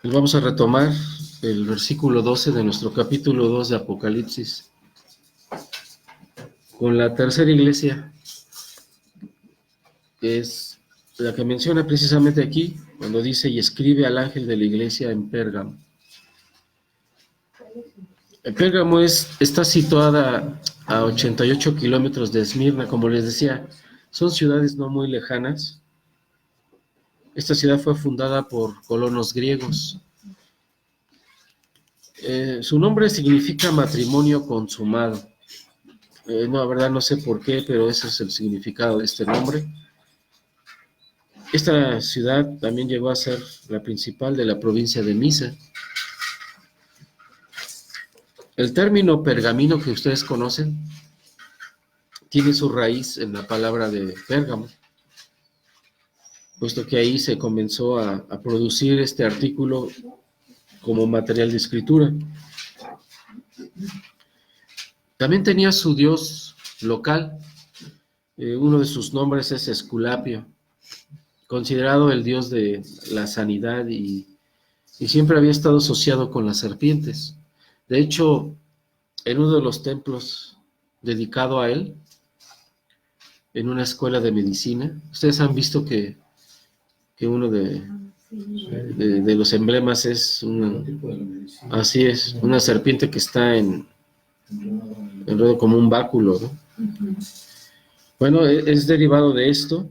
Y vamos a retomar el versículo 12 de nuestro capítulo 2 de Apocalipsis, con la tercera iglesia, que es la que menciona precisamente aquí, cuando dice, y escribe al ángel de la iglesia en Pérgamo. Pérgamo está situada a 88 kilómetros de Esmirna, como les decía, son ciudades no muy lejanas. Esta ciudad fue fundada por colonos griegos. Su nombre significa matrimonio consumado. No, la verdad no sé por qué, pero ese es el significado de este nombre. Esta ciudad también llegó a ser la principal de la provincia de Misa. El término pergamino que ustedes conocen tiene su raíz en la palabra de Pérgamo, puesto que ahí se comenzó a producir este artículo como material de escritura. También tenía su dios local, uno de sus nombres es Esculapio, considerado el dios de la sanidad y siempre había estado asociado con las serpientes. De hecho, en uno de los templos dedicado a él, en una escuela de medicina, ustedes han visto que uno de los emblemas es así es, una serpiente que está en como un báculo, ¿no? Bueno, es derivado de esto,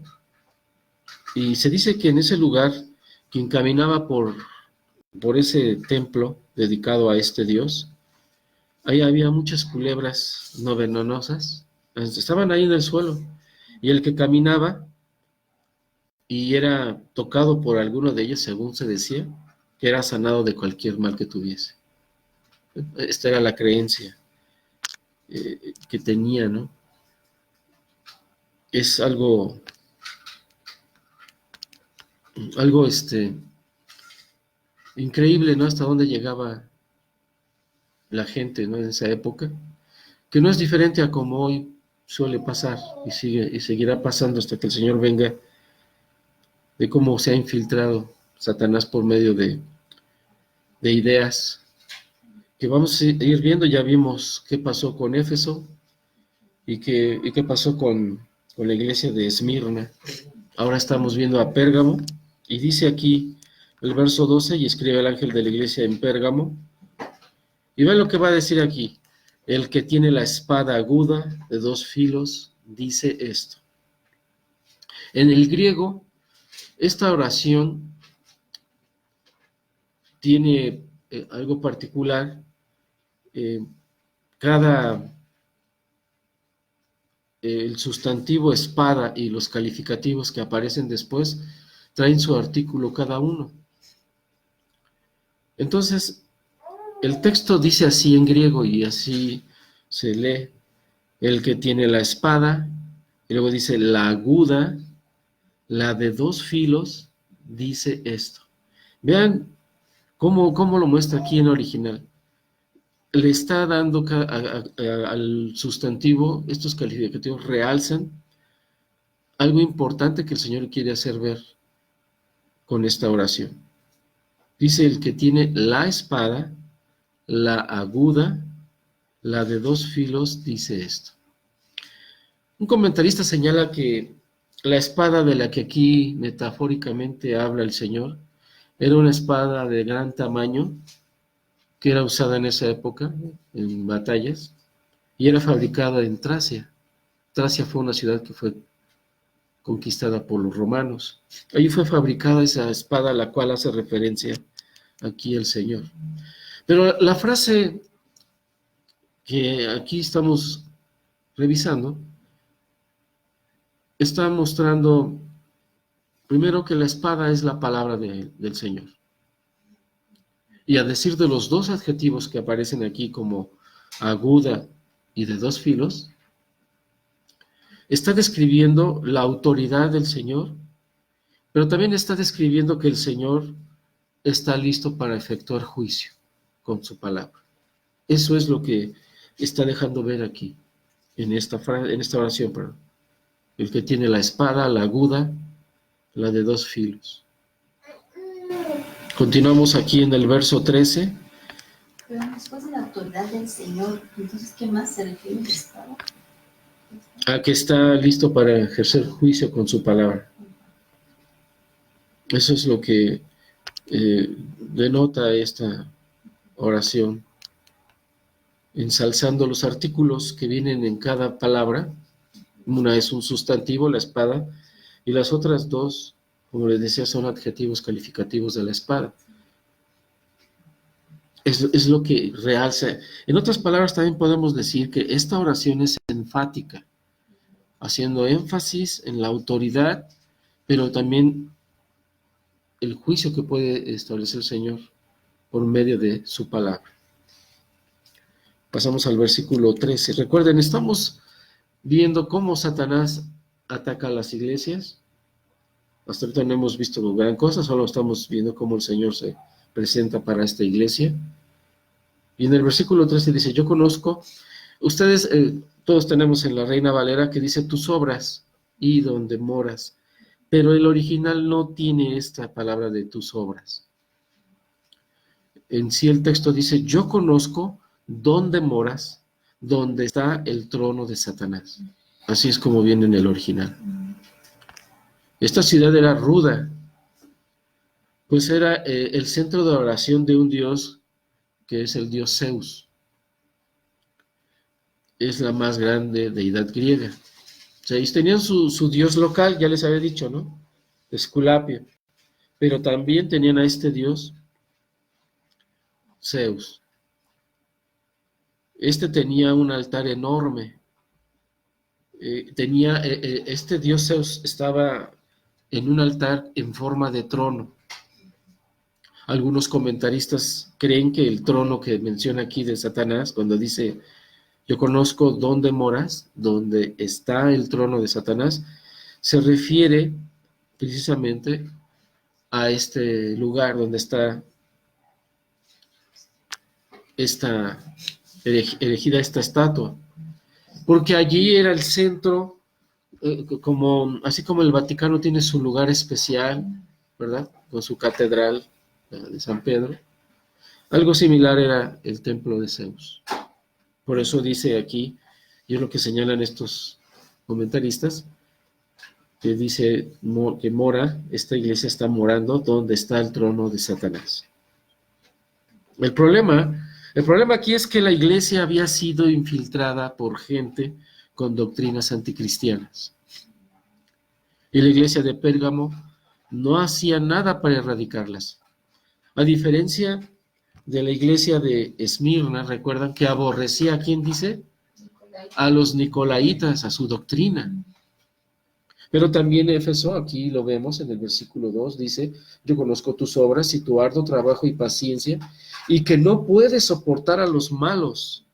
y se dice que en ese lugar, quien caminaba por ese templo dedicado a este dios, ahí había muchas culebras no venenosas, estaban ahí en el suelo, y el que caminaba y era tocado por alguno de ellos, según se decía, que era sanado de cualquier mal que tuviese. Esta era la creencia que tenía, ¿no? Es algo increíble, ¿no? Hasta dónde llegaba la gente, ¿no? En esa época, que no es diferente a como hoy suele pasar y seguirá pasando hasta que el Señor venga, de cómo se ha infiltrado Satanás por medio de ideas que vamos a ir viendo. Ya vimos qué pasó con Éfeso y qué pasó con la iglesia de Esmirna. Ahora estamos viendo a Pérgamo, y dice aquí el verso 12, y escribe el ángel de la iglesia en Pérgamo, y vean lo que va a decir aquí: el que tiene la espada aguda de dos filos dice esto. En el griego, esta oración tiene algo particular. eh, cada el sustantivo espada y los calificativos que aparecen después traen su artículo cada uno. Entonces, el texto dice así en griego, y así se lee: el que tiene la espada, y luego dice la aguda, la de dos filos, dice esto. Vean cómo lo muestra aquí en original. Le está dando al sustantivo, estos calificativos realzan algo importante que el Señor quiere hacer ver con esta oración. Dice: el que tiene la espada, la aguda, la de dos filos, dice esto. Un comentarista señala que la espada de la que aquí metafóricamente habla el Señor era una espada de gran tamaño que era usada en esa época en batallas, y era fabricada en Tracia. Tracia fue una ciudad que fue conquistada por los romanos. Allí fue fabricada esa espada a la cual hace referencia aquí el Señor. Pero la frase que aquí estamos revisando está mostrando primero que la espada es la palabra del Señor. Y a decir de los dos adjetivos que aparecen aquí como aguda y de dos filos, está describiendo la autoridad del Señor, pero también está describiendo que el Señor está listo para efectuar juicio con su palabra. Eso es lo que está dejando ver aquí, en esta oración, perdón. El que tiene la espada, la aguda, la de dos filos. Continuamos aquí en el verso 13. Pero después de la autoridad del Señor, entonces, ¿qué más se refiere a espada? A que está listo para ejercer juicio con su palabra. Eso es lo que denota esta oración, ensalzando los artículos que vienen en cada palabra. Una es un sustantivo, la espada, y las otras dos, como les decía, son adjetivos calificativos de la espada. Es lo que realza. En otras palabras, también podemos decir que esta oración es enfática, haciendo énfasis en la autoridad, pero también el juicio que puede establecer el Señor por medio de su palabra. Pasamos al versículo 13. Recuerden, estamos viendo cómo Satanás ataca a las iglesias. Hasta ahorita no hemos visto gran cosa, solo estamos viendo cómo el Señor se presenta para esta iglesia. Y en el versículo 13 dice, yo conozco, ustedes todos tenemos en la Reina Valera que dice tus obras y donde moras, pero el original no tiene esta palabra de tus obras. En sí el texto dice, yo conozco dónde moras, donde está el trono de Satanás. Así es como viene en el original. Esta ciudad era ruda, pues era el centro de oración de un dios que es el dios Zeus. Es la más grande deidad griega. O sea, ellos tenían su dios local, ya les había dicho, ¿no? Esculapio. Pero también tenían a este dios Zeus. Este tenía un altar enorme. Este dios Zeus estaba en un altar en forma de trono. Algunos comentaristas creen que el trono que menciona aquí de Satanás, cuando dice, yo conozco dónde moras, donde está el trono de Satanás, se refiere precisamente a este lugar donde está erigida esta estatua, porque allí era el centro, así como el Vaticano tiene su lugar especial, ¿verdad? Con su catedral de San Pedro, algo similar era el templo de Zeus. Por eso dice aquí, y es lo que señalan estos comentaristas, que dice que esta iglesia está morando donde está el trono de Satanás. El problema aquí es que la iglesia había sido infiltrada por gente con doctrinas anticristianas. Y la iglesia de Pérgamo no hacía nada para erradicarlas. A diferencia de la iglesia de Esmirna, recuerdan que aborrecía a quién dice, a los nicolaitas, a su doctrina. Pero también Éfeso, aquí lo vemos en el versículo 2, dice, yo conozco tus obras y tu arduo trabajo y paciencia, y que no puedes soportar a los malos,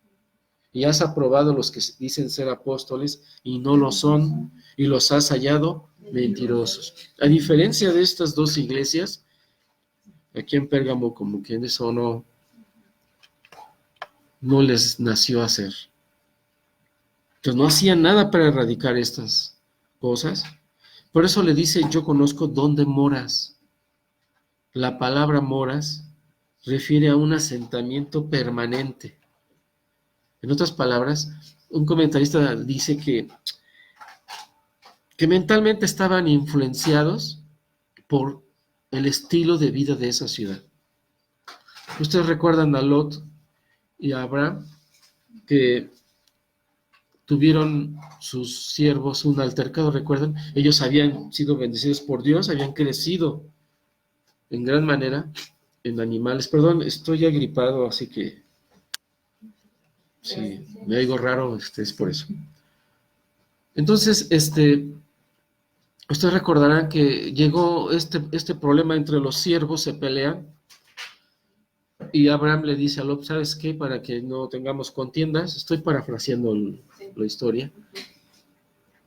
y has aprobado los que dicen ser apóstoles y no lo son, y los has hallado mentirosos. A diferencia de estas dos iglesias, aquí en Pérgamo como que eso no les nació hacer. Entonces no hacían nada para erradicar estas cosas. Por eso le dice, yo conozco dónde moras. La palabra moras refiere a un asentamiento permanente. En otras palabras, un comentarista dice que mentalmente estaban influenciados por el estilo de vida de esa ciudad. Ustedes recuerdan a Lot y a Abraham, que tuvieron sus siervos un altercado, ¿recuerdan? Ellos habían sido bendecidos por Dios, habían crecido en gran manera en animales. Perdón, estoy agripado, así que si me oigo raro, es por eso. Entonces, ustedes recordarán que llegó este problema entre los siervos, se pelean, y Abraham le dice a Lot, ¿sabes qué? Para que no tengamos contiendas, estoy parafraseando la historia,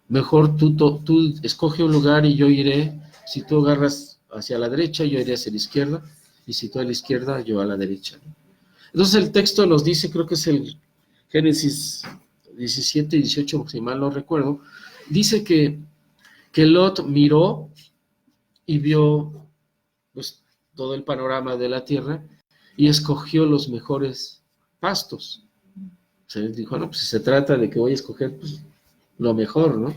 mejor tú escoge un lugar y yo iré, si tú agarras hacia la derecha, yo iré hacia la izquierda, y si tú a la izquierda, yo a la derecha. Entonces el texto nos dice, creo que es el Génesis 17 y 18, si mal no recuerdo, dice que Lot miró y vio pues todo el panorama de la tierra y escogió los mejores pastos. O sea, él dijo, no, pues si se trata de que voy a escoger pues, lo mejor, ¿no?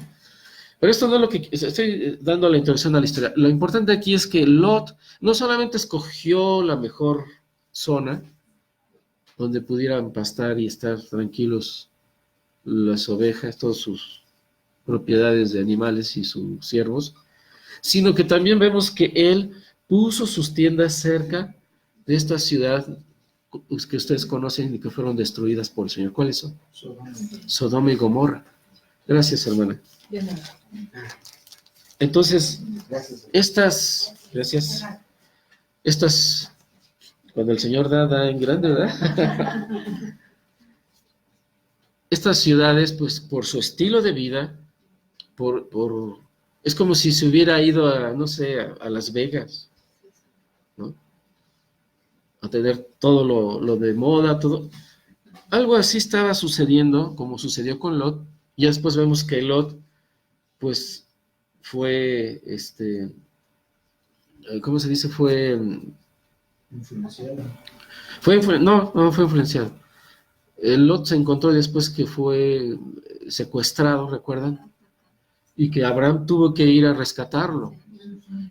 Pero esto no es lo que estoy dando la introducción a la historia. Lo importante aquí es que Lot no solamente escogió la mejor zona donde pudieran pastar y estar tranquilos las ovejas, todas sus propiedades de animales y sus siervos, sino que también vemos que él puso sus tiendas cerca de esta ciudad que ustedes conocen y que fueron destruidas por el Señor. ¿Cuáles son? Sodoma y Gomorra. Gracias, hermana. Entonces, estas, cuando el Señor da en grande, ¿verdad? Estas ciudades, pues, por su estilo de vida, es como si se hubiera ido a, no sé, a Las Vegas, ¿no? A tener todo lo de moda, todo. Algo así estaba sucediendo, como sucedió con Lot. Y después vemos que Lot, pues, fue, ¿cómo se dice? Influenciado. No fue influenciado. El Lot se encontró después que fue secuestrado, ¿recuerdan? Y que Abraham tuvo que ir a rescatarlo.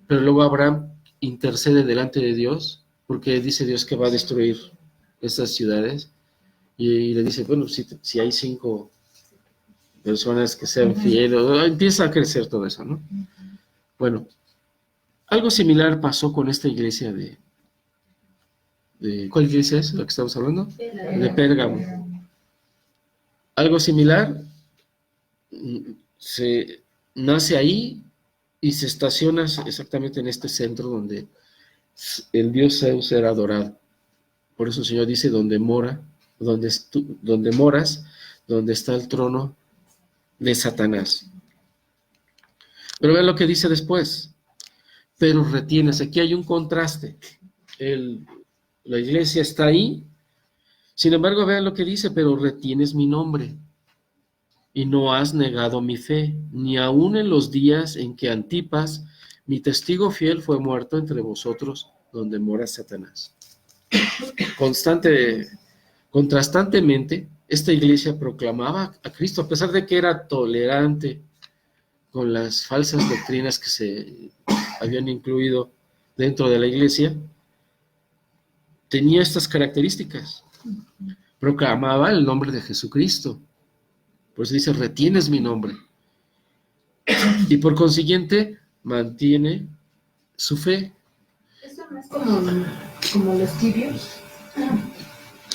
Pero luego Abraham intercede delante de Dios, porque dice Dios que va a destruir esas ciudades. Y le dice, bueno, si hay 5 personas que sean fieles, empieza a crecer todo eso, ¿no? Bueno, algo similar pasó con esta iglesia de ¿cuál iglesia es la que estamos hablando? De Pérgamo. Algo similar se nace ahí y se estaciona exactamente en este centro donde el dios Zeus era adorado. Por eso el Señor dice, donde moras, donde está el trono de Satanás. Pero vean lo que dice después. Pero retienes, aquí hay un contraste. La iglesia está ahí, sin embargo, vean lo que dice, pero retienes mi nombre y no has negado mi fe, ni aun en los días en que Antipas, mi testigo fiel, fue muerto entre vosotros, donde mora Satanás. Contrastantemente, esta iglesia proclamaba a Cristo, a pesar de que era tolerante con las falsas doctrinas que se habían incluido dentro de la iglesia, tenía estas características. Proclamaba el nombre de Jesucristo. Por eso dice, retienes mi nombre. Y por consiguiente, mantiene su fe. Eso no es como los tibios.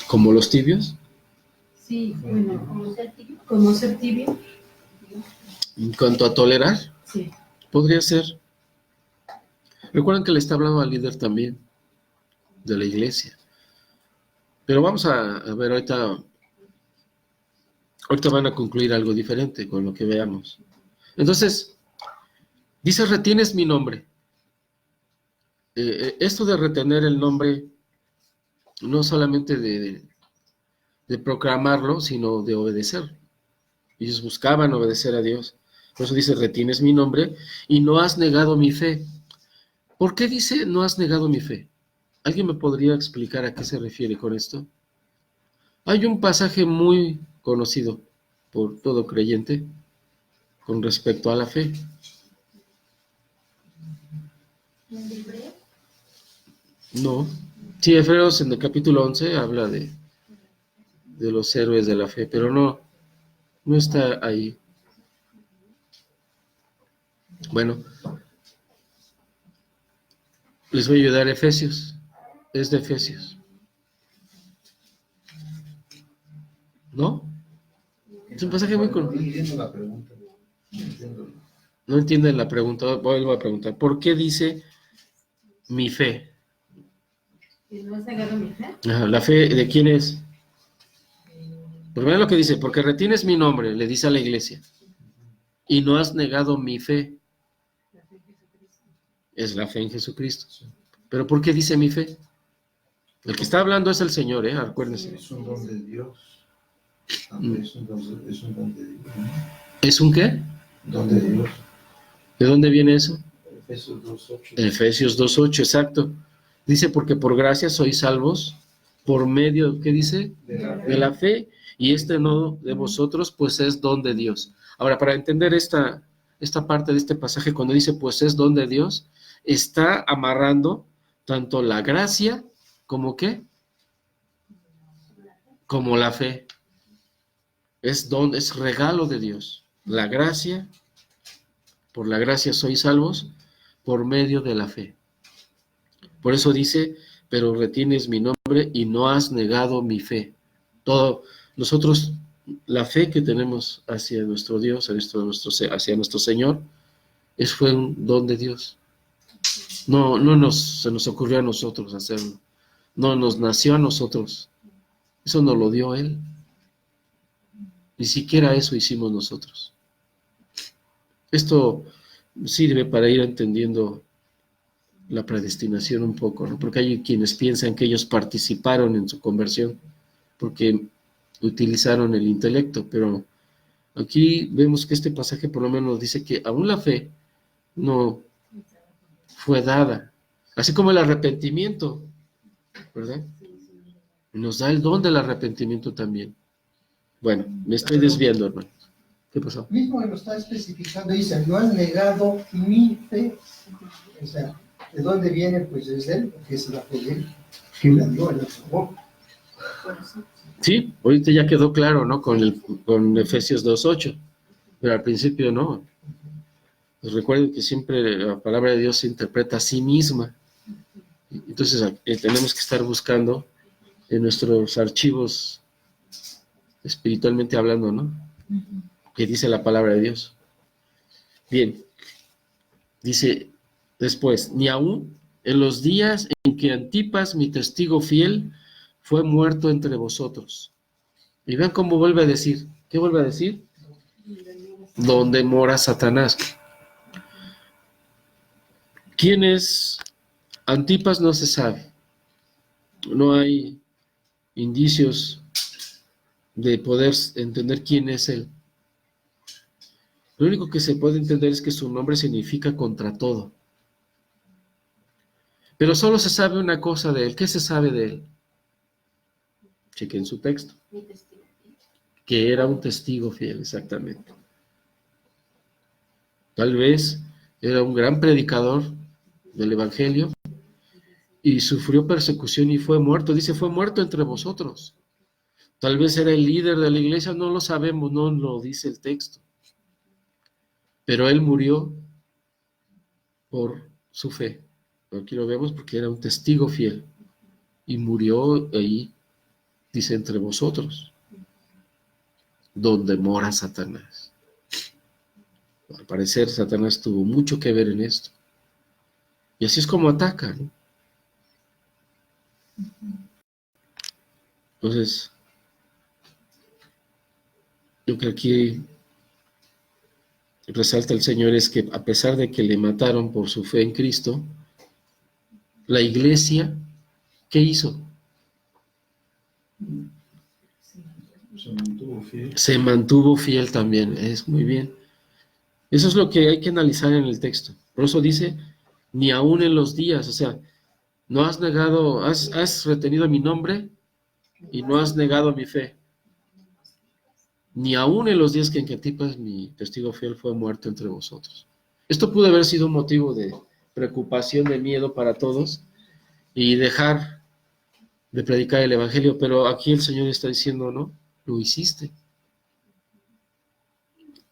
¿Como los tibios? Sí, bueno, como ser tibio. En cuanto a tolerar, Sí. podría ser. Recuerden que le está hablando al líder también de la iglesia. Pero vamos a ver ahorita van a concluir algo diferente con lo que veamos. Entonces, dice, retienes mi nombre. Esto de retener el nombre, no solamente de proclamarlo, sino de obedecer. Ellos buscaban obedecer a Dios. Por eso dice, retienes mi nombre y no has negado mi fe. ¿Por qué dice no has negado mi fe? ¿Alguien me podría explicar a qué se refiere con esto? Hay un pasaje muy conocido por todo creyente con respecto a la fe. No. Sí, Efesios en el capítulo 11 habla de los héroes de la fe, pero no está ahí. Bueno, les voy a ayudar a Efesios. Es de Efesios. ¿No? Es un pasaje muy conocido. No entiendo la pregunta. No entienden la pregunta. Vuelvo a preguntar. ¿Por qué dice mi fe? ¿No has negado mi fe? Ajá, ¿la fe de quién es? Pues vean lo que dice. Porque retienes mi nombre, le dice a la iglesia. Y no has negado mi fe. Es la fe en Jesucristo. ¿Pero por qué dice mi fe? El que está hablando es el Señor, acuérdense. Es un don de Dios. Es un don de Dios. ¿Es un qué? Don de Dios. ¿De dónde viene eso? Efesios 2:8. Efesios 2:8, exacto. Dice, porque por gracia sois salvos por medio, ¿qué dice? De la fe, y este no de vosotros, pues es don de Dios. Ahora, para entender esta parte de este pasaje, cuando dice, pues es don de Dios, está amarrando tanto la gracia como ¿qué? Como la fe. Es don, es regalo de Dios. La gracia, por la gracia sois salvos por medio de la fe. Por eso dice, pero retienes mi nombre y no has negado mi fe. Nosotros, la fe que tenemos hacia nuestro Dios, hacia nuestro Señor, fue un don de Dios. No se nos ocurrió a nosotros hacerlo. No nos nació a nosotros. Eso nos lo dio Él. Ni siquiera eso hicimos nosotros. Esto sirve para ir entendiendo la predestinación un poco, ¿no? Porque hay quienes piensan que ellos participaron en su conversión porque utilizaron el intelecto, pero aquí vemos que este pasaje por lo menos dice que aún la fe no fue dada, así como el arrepentimiento, ¿verdad? Nos da el don del arrepentimiento también. Bueno, me estoy desviando, hermano. ¿Qué pasó? Mismo que lo está especificando, dice, no has negado mi fe. O sea, ¿de dónde viene? Pues es Él, porque es la fe de Él, que la dio en nuestro amor. Sí, ahorita ya quedó claro, ¿no? Con Efesios 2:8, pero al principio no. Pues recuerden que siempre la palabra de Dios se interpreta a sí misma. Entonces tenemos que estar buscando en nuestros archivos, espiritualmente hablando, ¿no? Que dice la palabra de Dios. Bien, dice después, ni aún en los días en que Antipas, mi testigo fiel, fue muerto entre vosotros. Y vean cómo vuelve a decir. ¿Qué vuelve a decir? Donde mora Satanás. ¿Quién es Antipas? No se sabe. No hay indicios de poder entender quién es él. Lo único que se puede entender es que su nombre significa contra todo. Pero solo se sabe una cosa de él. ¿Qué se sabe de él? Chequen su texto. Que era un testigo fiel, exactamente. Tal vez era un gran predicador del Evangelio y sufrió persecución y fue muerto. Dice, fue muerto entre vosotros. Tal vez era el líder de la iglesia, no lo sabemos, no lo dice el texto. Pero él murió por su fe. Aquí lo vemos porque era un testigo fiel. Y murió ahí, dice, entre vosotros, donde mora Satanás. Al parecer, Satanás tuvo mucho que ver en esto. Y así es como ataca, ¿no? Entonces, lo que aquí resalta el Señor es que a pesar de que le mataron por su fe en Cristo, la iglesia, ¿qué hizo? Se mantuvo fiel también, es muy bien. Eso es lo que hay que analizar en el texto. Por eso dice, ni aún en los días, o sea, no has negado, has retenido mi nombre y no has negado mi fe. Ni aún en los días que en que Antipas, mi testigo fiel, fue muerto entre vosotros. Esto pudo haber sido un motivo de preocupación, de miedo para todos y dejar de predicar el Evangelio, pero aquí el Señor está diciendo, no, lo hiciste.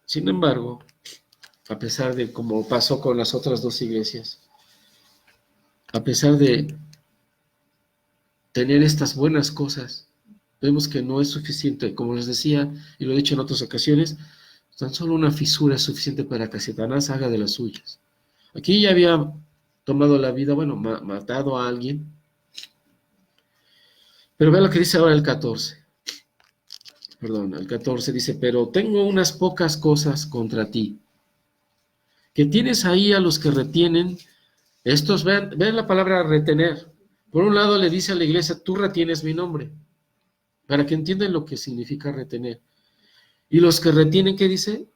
Sin embargo, a pesar de como pasó con las otras dos iglesias, a pesar de tener estas buenas cosas, vemos que no es suficiente. Como les decía, y lo he dicho en otras ocasiones, tan solo una fisura es suficiente para que Satanás haga de las suyas. Aquí ya había tomado la vida, bueno, matado a alguien. Pero vean lo que dice ahora el 14. Perdón, el 14 dice, pero tengo unas pocas cosas contra ti, que tienes ahí a los que retienen. Estos, vean la palabra retener. Por un lado le dice a la iglesia, tú retienes mi nombre, para que entiendan lo que significa retener. Y los que retienen, ¿qué dice?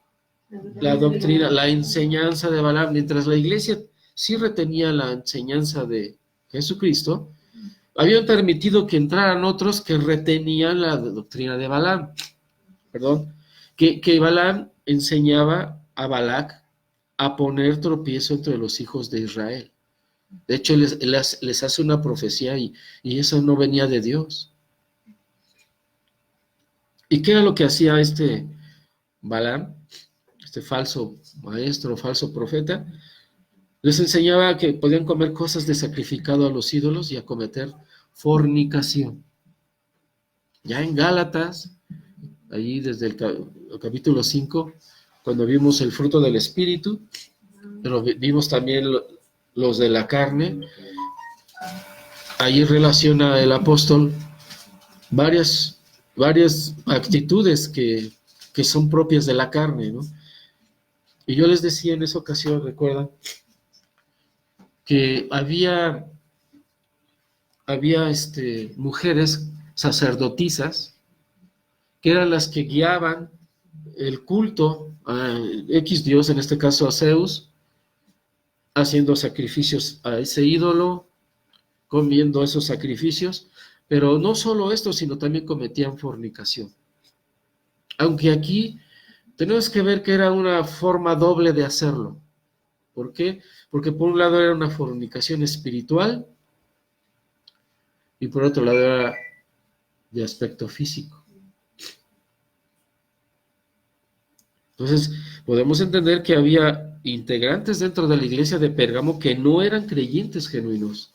La doctrina, la enseñanza de Balaam. Mientras la iglesia sí retenía la enseñanza de Jesucristo, habían permitido que entraran otros que retenían la doctrina de Balaam. Perdón, que Balaam enseñaba a Balac a poner tropiezo entre los hijos de Israel. De hecho, les hace una profecía y eso no venía de Dios. ¿Y qué era lo que hacía este Balaam, este falso maestro, falso profeta? Les enseñaba que podían comer cosas de sacrificado a los ídolos y a cometer fornicación. Ya en Gálatas, ahí desde el capítulo 5, cuando vimos el fruto del Espíritu, pero vimos también los de la carne, ahí relaciona el apóstol varias actitudes que son propias de la carne, ¿no? Y yo les decía en esa ocasión, recuerdan, que había mujeres sacerdotisas que eran las que guiaban el culto a X Dios, en este caso a Zeus, haciendo sacrificios a ese ídolo, comiendo esos sacrificios, pero no solo esto, sino también cometían fornicación. Aunque aquí tenemos que ver que era una forma doble de hacerlo. ¿Por qué? Porque por un lado era una fornicación espiritual y por otro lado era de aspecto físico. Entonces, podemos entender que había integrantes dentro de la iglesia de Pérgamo que no eran creyentes genuinos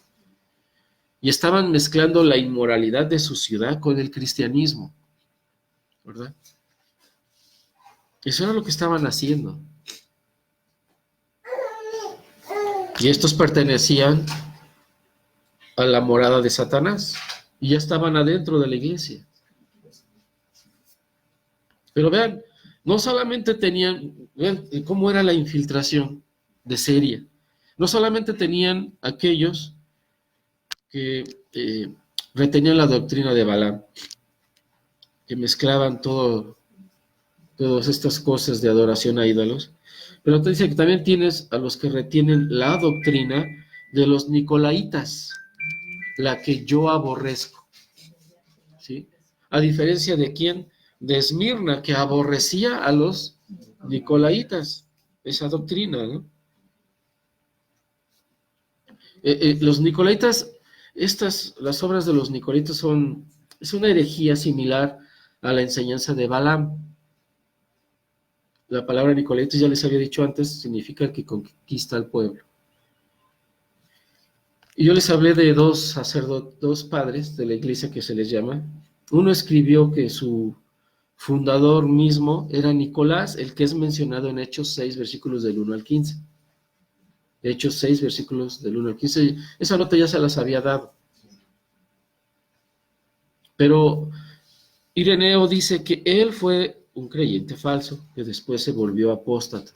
y estaban mezclando la inmoralidad de su ciudad con el cristianismo, ¿verdad? Eso era lo que estaban haciendo. Y estos pertenecían a la morada de Satanás y ya estaban adentro de la iglesia. Pero vean, no solamente vean cómo era la infiltración de serie. No solamente tenían aquellos que retenían la doctrina de Balaam, que mezclaban todas estas cosas de adoración a ídolos, pero te dice que también tienes a los que retienen la doctrina de los nicolaitas, la que yo aborrezco, ¿sí? A diferencia de quién, de Esmirna, que aborrecía a los nicolaitas, esa doctrina, ¿no? Los nicolaitas, las obras de los nicolaitas es una herejía similar a la enseñanza de Balaam. La palabra nicolaitas, ya les había dicho antes, significa el que conquista al pueblo. Y yo les hablé de dos padres de la iglesia que se les llama. Uno escribió que su fundador mismo era Nicolás, el que es mencionado en Hechos 6, versículos del 1 al 15. Hechos 6, versículos del 1 al 15. Esa nota ya se las había dado. Pero Ireneo dice que él fue un creyente falso, que después se volvió apóstata.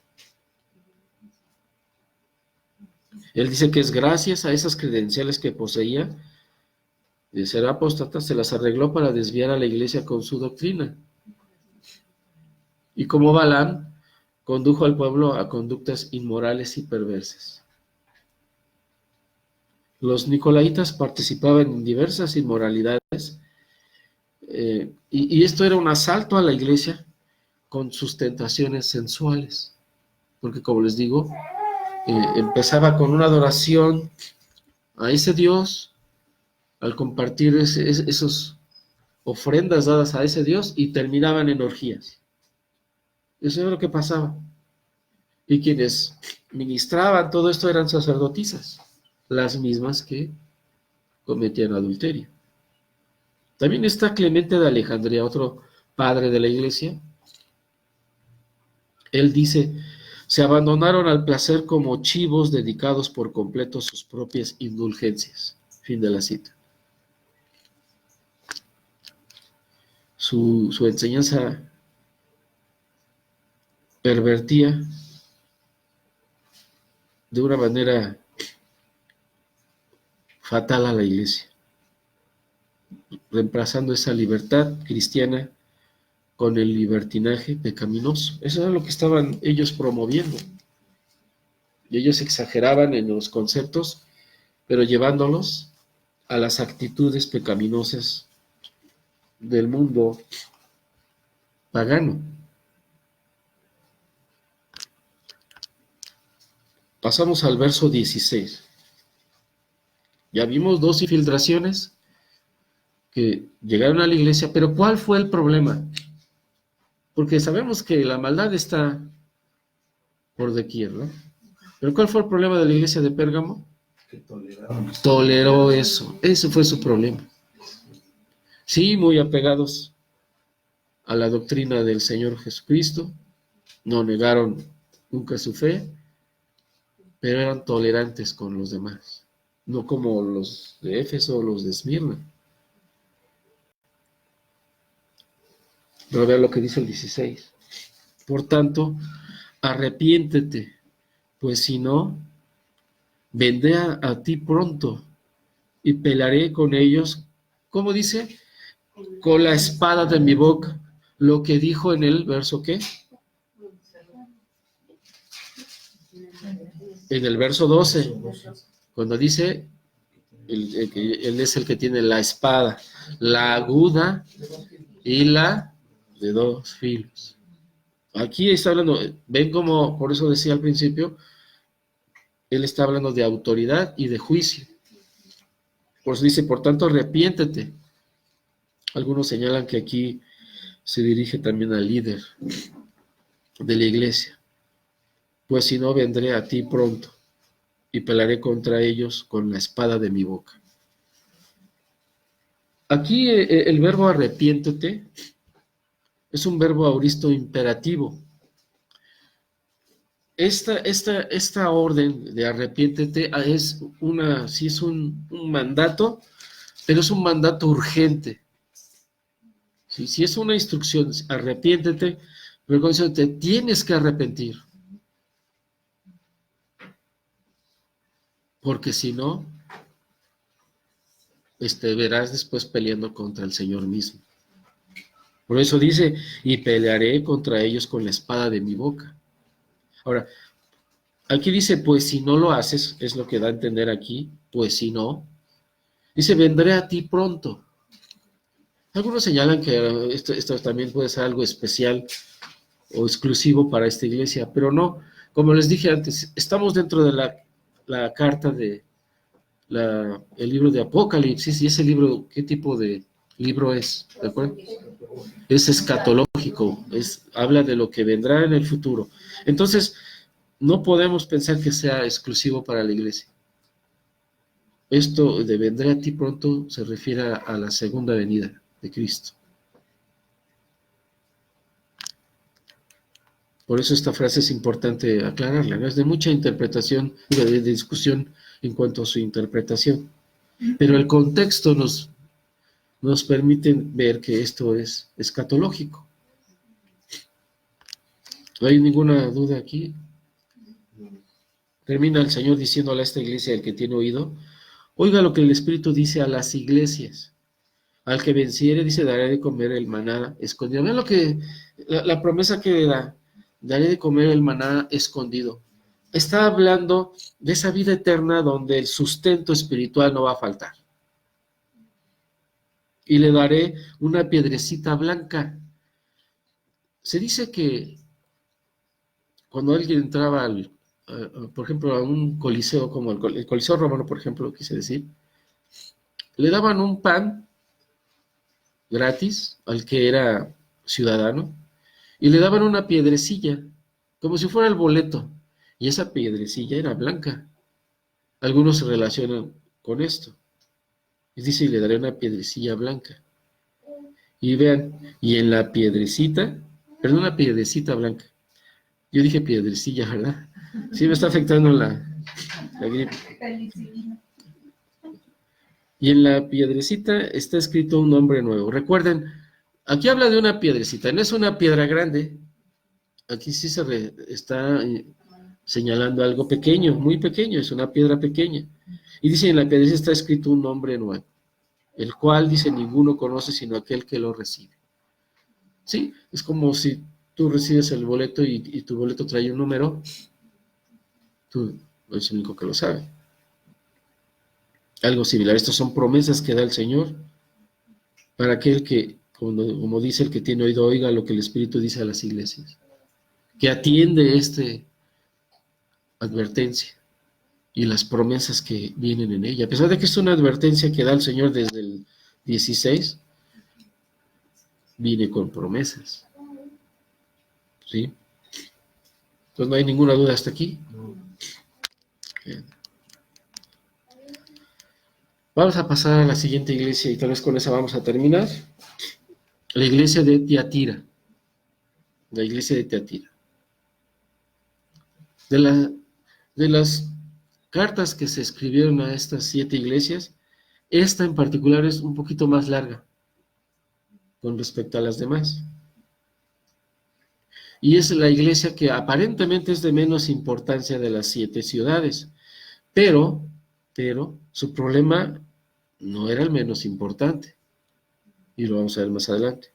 Él dice que es gracias a esas credenciales que poseía de ser apóstata, se las arregló para desviar a la iglesia con su doctrina. Y como Balaam, condujo al pueblo a conductas inmorales y perversas. Los nicolaitas participaban en diversas inmoralidades, y esto era un asalto a la iglesia con sus tentaciones sensuales, porque como les digo, empezaba con una adoración a ese Dios, al compartir esas ofrendas dadas a ese Dios, y terminaban en orgías. Eso era lo que pasaba. Y quienes ministraban todo esto eran sacerdotisas, las mismas que cometían adulterio. También está Clemente de Alejandría, otro padre de la iglesia. Él dice: se abandonaron al placer como chivos dedicados por completo a sus propias indulgencias. Fin de la cita. Su enseñanza pervertía de una manera fatal a la iglesia, reemplazando esa libertad cristiana con el libertinaje pecaminoso. Eso era lo que estaban ellos promoviendo. Y ellos exageraban en los conceptos pero llevándolos a las actitudes pecaminosas del mundo pagano. Pasamos al verso 16. Ya vimos dos infiltraciones que llegaron a la iglesia, pero ¿cuál fue el problema? Porque sabemos que la maldad está por doquier, ¿no? Pero ¿cuál fue el problema de la iglesia de Pérgamo? Que toleraron. Toleró eso, ese fue su problema. Sí, muy apegados a la doctrina del Señor Jesucristo, no negaron nunca su fe, pero eran tolerantes con los demás, no como los de Éfeso o los de Esmirna. Pero vean lo que dice el 16. Por tanto, arrepiéntete, pues si no, vendré a ti pronto y pelearé con ellos, ¿cómo dice? Con la espada de mi boca. Lo que dijo en el verso, ¿qué? En el verso 12, cuando dice, él es el que tiene la espada, la aguda y la de dos filos. Aquí está hablando, ven como, por eso decía al principio, él está hablando de autoridad y de juicio. Por eso dice, por tanto, arrepiéntete. Algunos señalan que aquí se dirige también al líder de la iglesia. Pues si no, vendré a ti pronto y pelearé contra ellos con la espada de mi boca. Aquí el verbo arrepiéntete es un verbo auristo imperativo. Esta orden de arrepiéntete es sí es un mandato, pero es un mandato urgente. ¿Sí? Si es una instrucción, arrepiéntete, pero con eso te tienes que arrepentir. Porque si no, verás después peleando contra el Señor mismo. Por eso dice, y pelearé contra ellos con la espada de mi boca. Ahora, aquí dice, pues si no lo haces, es lo que da a entender aquí, pues si no, dice, vendré a ti pronto. Algunos señalan que esto también puede ser algo especial o exclusivo para esta iglesia, pero no, como les dije antes, estamos dentro de la carta de el libro de Apocalipsis, y ese libro, ¿qué tipo de libro es? ¿De acuerdo? Es escatológico, habla de lo que vendrá en el futuro. Entonces, no podemos pensar que sea exclusivo para la iglesia. Esto de vendré a ti pronto se refiere a la segunda venida de Cristo. Por eso esta frase es importante aclararla, ¿no? Es de mucha interpretación, de discusión en cuanto a su interpretación. Pero el contexto nos permite ver que esto es escatológico. ¿No hay ninguna duda aquí? Termina el Señor diciéndole a esta iglesia, el que tiene oído, oiga lo que el Espíritu dice a las iglesias. Al que venciere, dice, daré de comer el maná escondido. Vean lo que, la promesa que le da, daré de comer el maná escondido. Está hablando de esa vida eterna donde el sustento espiritual no va a faltar. Y le daré una piedrecita blanca. Se dice que cuando alguien entraba, por ejemplo, a un coliseo, como el Coliseo Romano, por ejemplo, quise decir, le daban un pan gratis al que era ciudadano, y le daban una piedrecilla, como si fuera el boleto, y esa piedrecilla era blanca. Algunos se relacionan con esto. Y dice, y le daré una piedrecilla blanca. Y vean, y en la piedrecita, perdón, una piedrecita blanca. Yo dije piedrecilla, ¿verdad? Sí me está afectando la gripe. Y en la piedrecita está escrito un nombre nuevo. Recuerden, aquí habla de una piedrecita, no es una piedra grande. Aquí sí está señalando algo pequeño, muy pequeño, es una piedra pequeña. Y dice, en la piedrecita está escrito un nombre nuevo, el cual, dice, ninguno conoce sino aquel que lo recibe. Sí, es como si tú recibes el boleto y tu boleto trae un número, tú eres el único que lo sabe. algo similar. Estas son promesas que da el Señor para aquel que, como dice el que tiene oído, oiga lo que el Espíritu dice a las iglesias, que atiende esta advertencia y las promesas que vienen en ella. A pesar de que es una advertencia que da el Señor desde el 16, viene con promesas. ¿Sí? Entonces no hay ninguna duda hasta aquí. Bien. Vamos a pasar a la siguiente iglesia y tal vez con esa vamos a terminar. La iglesia de Tiatira. La iglesia de Tiatira. De las cartas que se escribieron a estas 7 iglesias, esta en particular es un poquito más larga con respecto a las demás. Y es la iglesia que aparentemente es de menos importancia de las 7 ciudades, pero su problema no era el menos importante, y lo vamos a ver más adelante.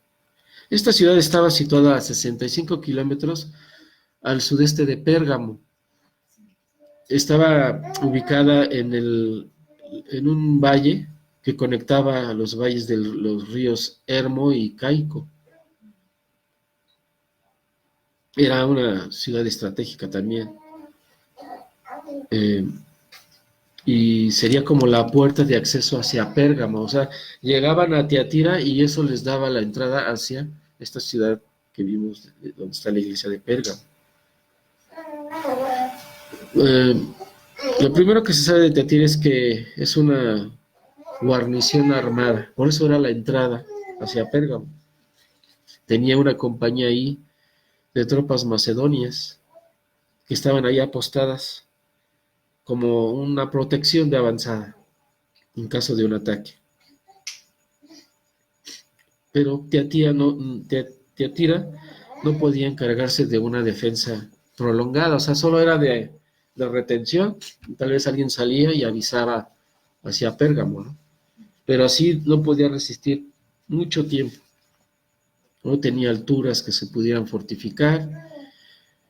Esta ciudad estaba situada a 65 kilómetros al sudeste de Pérgamo. Estaba ubicada en un valle que conectaba a los valles de los ríos Hermo y Caico. Era una ciudad estratégica también. Y sería como la puerta de acceso hacia Pérgamo. O sea, llegaban a Tiatira y eso les daba la entrada hacia esta ciudad que vimos, donde está la iglesia de Pérgamo. Lo primero que se sabe de Tiatira es que es una guarnición armada, por eso era la entrada hacia Pérgamo. Tenía una compañía ahí de tropas macedonias que estaban ahí apostadas como una protección de avanzada en caso de un ataque. Pero Tiatira no podía encargarse de una defensa prolongada, o sea, solo era de retención. Tal vez alguien salía y avisaba hacia Pérgamo, ¿no? Pero así no podía resistir mucho tiempo. No tenía alturas que se pudieran fortificar,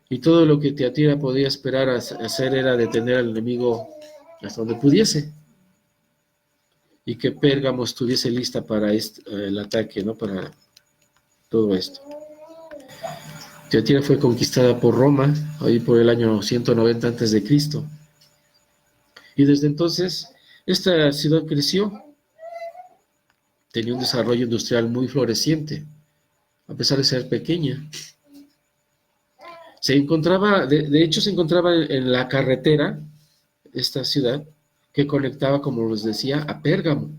y todo lo que Tiatira podía esperar hacer era detener al enemigo hasta donde pudiese, y que Pérgamo estuviese lista para el ataque, ¿no? Para todo esto. Tiatira fue conquistada por Roma, ahí por el año 190 a.C. Y desde entonces, esta ciudad creció. Tenía un desarrollo industrial muy floreciente, a pesar de ser pequeña. Se encontraba, de hecho, se encontraba en la carretera, esta ciudad, que conectaba, como les decía, a Pérgamo.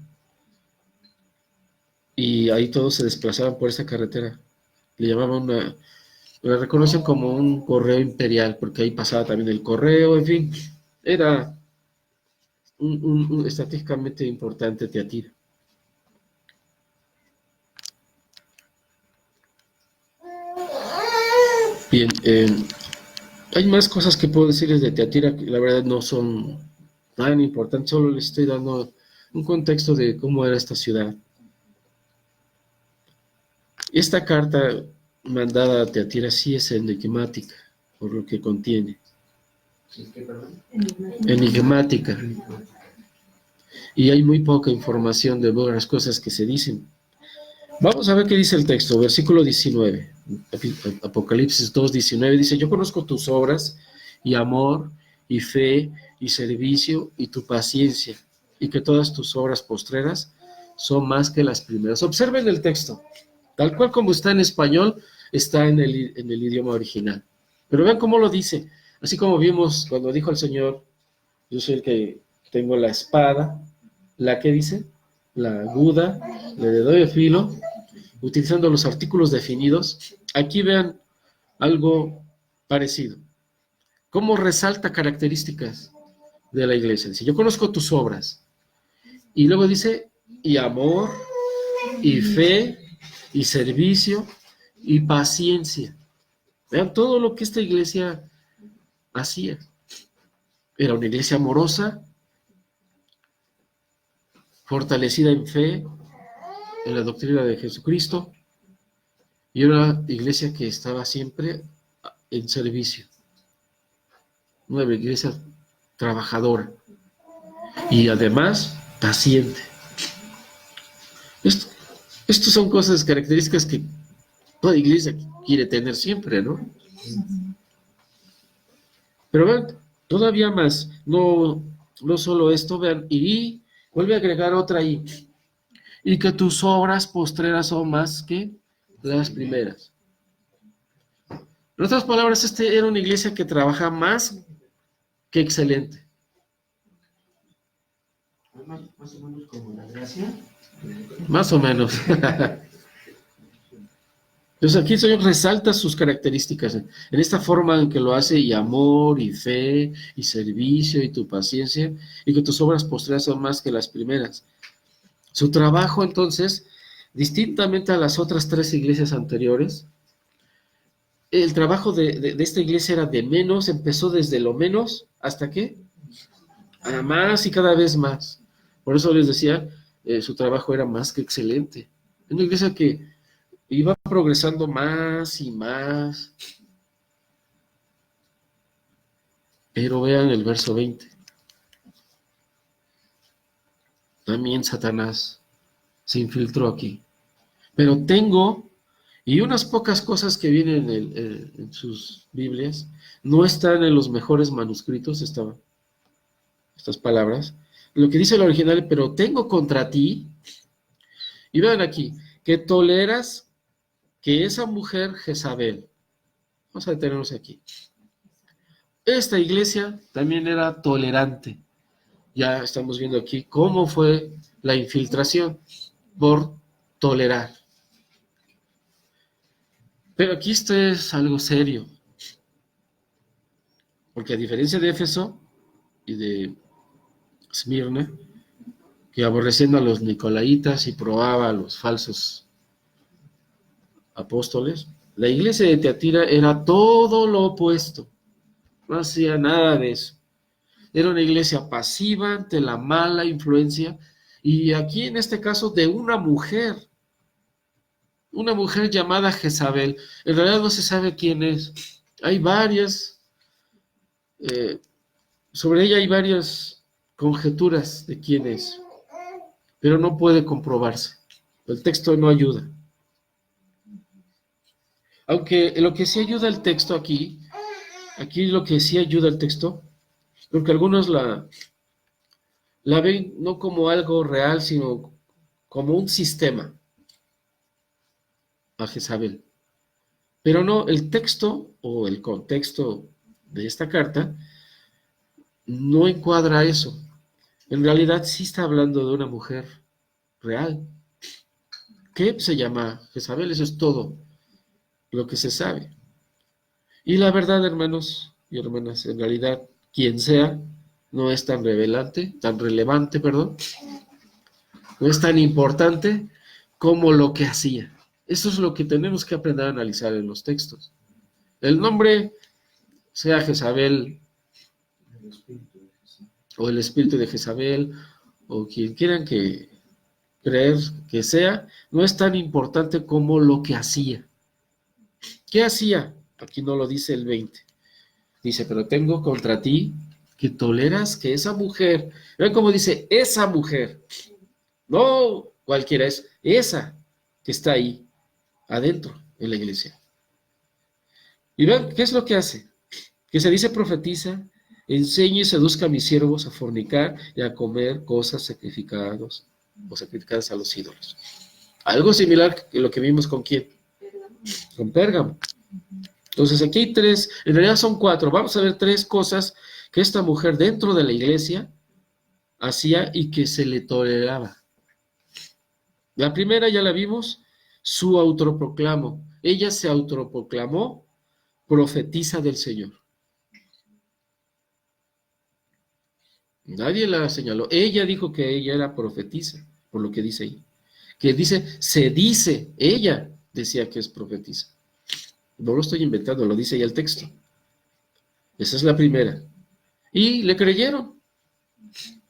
Y ahí todos se desplazaban por esa carretera. Le llamaban la reconocen como un correo imperial, porque ahí pasaba también el correo, en fin. Era estratégicamente importante Tiatira. Bien, hay más cosas que puedo decirles de Tiatira que la verdad no son tan importantes, solo les estoy dando un contexto de cómo era esta ciudad. Esta carta mandada a Tiatira sí es enigmática, por lo que contiene. ¿Qué, perdón? Enigmática. Y hay muy poca información de las cosas que se dicen. Vamos a ver qué dice el texto, versículo 19, Apocalipsis 2:19, dice: yo conozco tus obras, y amor, y fe, y servicio, y tu paciencia, y que todas tus obras postreras son más que las primeras. Observen el texto, tal cual como está en español, está en el idioma original. Pero vean cómo lo dice, así como vimos cuando dijo el Señor: yo soy el que tengo la espada, la que dice, la aguda, le doy el filo, utilizando los artículos definidos. Aquí vean algo parecido. ¿Cómo resalta características de la iglesia? Dice: yo conozco tus obras. Y luego dice: y amor, y fe, y servicio, y paciencia. Vean todo lo que esta iglesia hacía. Era una iglesia amorosa, fortalecida en fe, en la doctrina de Jesucristo, y una iglesia que estaba siempre en servicio, una iglesia trabajadora, y además paciente. Estos son cosas, características que toda iglesia quiere tener siempre, ¿no? Pero vean, todavía más, no solo esto, vean, y vuelve a agregar otra ahí, y que tus obras postreras son más que las primeras. En otras palabras, era una iglesia que trabaja más que excelente. Más o menos como la gracia. Más o menos. Entonces aquí el Señor resalta sus características en esta forma en que lo hace, y amor, y fe, y servicio, y tu paciencia, y que tus obras postreras son más que las primeras. Su trabajo, entonces, distintamente a las otras 3 iglesias anteriores, el trabajo de esta iglesia era de menos, empezó desde lo menos, ¿hasta qué? A más y cada vez más. Por eso les decía, su trabajo era más que excelente. Una iglesia que iba progresando más y más. Pero vean el verso 20. También Satanás se infiltró aquí. Pero tengo, y unas pocas cosas que vienen en sus Biblias, no están en los mejores manuscritos, estas palabras. Lo que dice el original, pero tengo contra ti, y vean aquí, que toleras que esa mujer Jezabel, vamos a detenernos aquí, esta iglesia también era tolerante. Ya estamos viendo aquí cómo fue la infiltración por tolerar. Pero aquí esto es algo serio, porque a diferencia de Éfeso y de Esmirna, que aborreciendo a los nicolaitas y probaba a los falsos apóstoles, la iglesia de Tiatira era todo lo opuesto, no hacía nada de eso. Era una iglesia pasiva ante la mala influencia, y aquí en este caso de una mujer llamada Jezabel. En realidad no se sabe quién es. Hay varias, sobre ella hay varias conjeturas de quién es, pero no puede comprobarse. El texto no ayuda. Aunque lo que sí ayuda el texto aquí lo que sí ayuda el texto, porque algunos la ven no como algo real, sino como un sistema a Jezabel. Pero no, el texto o el contexto de esta carta no encuadra eso. En realidad sí está hablando de una mujer real, que se llama Jezabel. Eso es todo lo que se sabe. Y la verdad, hermanos y hermanas, en realidad, quien sea, no es tan relevante, no es tan importante como lo que hacía. Eso es lo que tenemos que aprender a analizar en los textos. El nombre, sea Jezabel, o el espíritu de Jezabel, o quien quieran creer que sea, no es tan importante como lo que hacía. ¿Qué hacía? Aquí no lo dice el 20. Dice, pero tengo contra ti que toleras que esa mujer, vean cómo dice, esa mujer, no cualquiera, es esa que está ahí, adentro, en la iglesia. Y vean, ¿qué es lo que hace? Que se dice profetiza, enseñe y seduzca a mis siervos a fornicar y a comer cosas sacrificadas a los ídolos. Algo similar que lo que vimos con quién, con Pérgamo. Entonces aquí hay 3, en realidad son 4, vamos a ver 3 cosas que esta mujer dentro de la iglesia hacía y que se le toleraba. La primera ya la vimos, su autoproclamo. Ella se autoproclamó profetisa del Señor. Nadie la señaló. Ella dijo que ella era profetisa, por lo que dice ahí. Que dice, ella decía que es profetisa. No lo estoy inventando, lo dice ya el texto. Esa es la primera. Y le creyeron.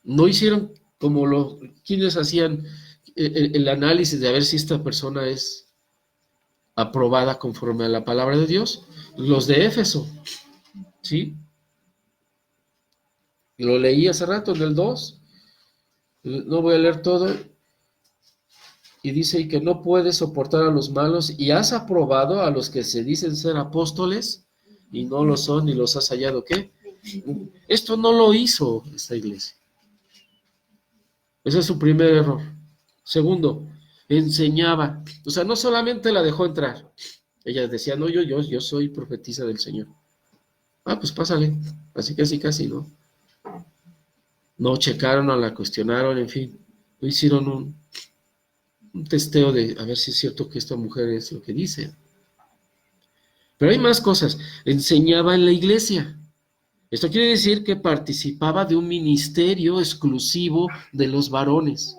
No hicieron como quienes hacían el análisis de a ver si esta persona es aprobada conforme a la palabra de Dios. Los de Éfeso, ¿sí? Lo leí hace rato en el 2. No voy a leer todo. Y dice y que no puedes soportar a los malos y has aprobado a los que se dicen ser apóstoles y no lo son y los has hallado, ¿qué? Esto no lo hizo esta iglesia. Ese es su primer error. Segundo, enseñaba. O sea, no solamente la dejó entrar. Ella decía, no, yo soy profetisa del Señor. Ah, pues pásale. Así casi, ¿no? No checaron, no la cuestionaron, en fin. No hicieron un testeo de a ver si es cierto que esta mujer es lo que dice. Pero hay más cosas. Enseñaba en la iglesia. Esto quiere decir que participaba de un ministerio exclusivo de los varones.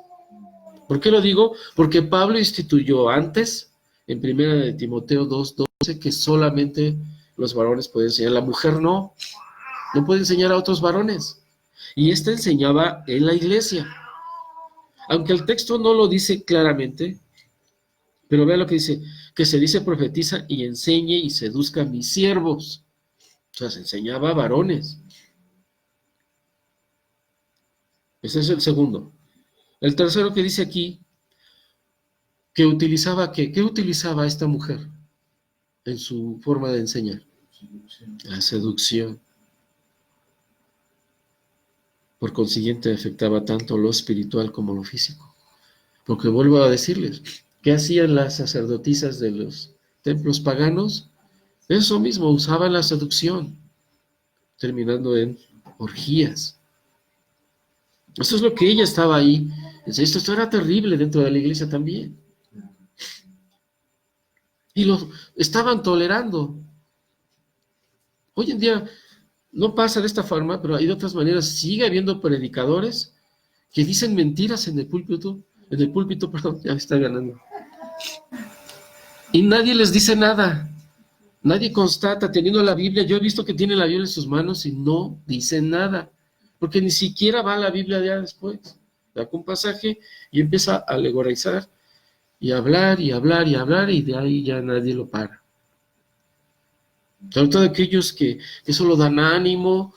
¿Por qué lo digo? Porque Pablo instituyó antes, en 1 de Timoteo 2:12, que solamente los varones pueden enseñar. La mujer no puede enseñar a otros varones. Y esta enseñaba en la iglesia. Aunque el texto no lo dice claramente, pero vea lo que dice, que se dice profetiza y enseñe y seduzca a mis siervos. O sea, se enseñaba a varones. Ese es el segundo. El tercero que dice aquí, que utilizaba, ¿qué utilizaba esta mujer en su forma de enseñar? La seducción. Por consiguiente, afectaba tanto lo espiritual como lo físico. Porque vuelvo a decirles, ¿qué hacían las sacerdotisas de los templos paganos? Eso mismo, usaban la seducción, terminando en orgías. Eso es lo que ella estaba ahí. Esto era terrible dentro de la iglesia también. Y lo estaban tolerando. Hoy en día no pasa de esta forma, pero hay de otras maneras. Sigue habiendo predicadores que dicen mentiras en el púlpito, perdón, ya me está ganando. Y nadie les dice nada. Nadie constata, teniendo la Biblia. Yo he visto que tienen la Biblia en sus manos y no dicen nada. Porque ni siquiera va a la Biblia ya después. Da un pasaje y empieza a alegorizar y hablar y hablar y hablar y de ahí ya nadie lo para. Sobre todo aquellos que solo dan ánimo,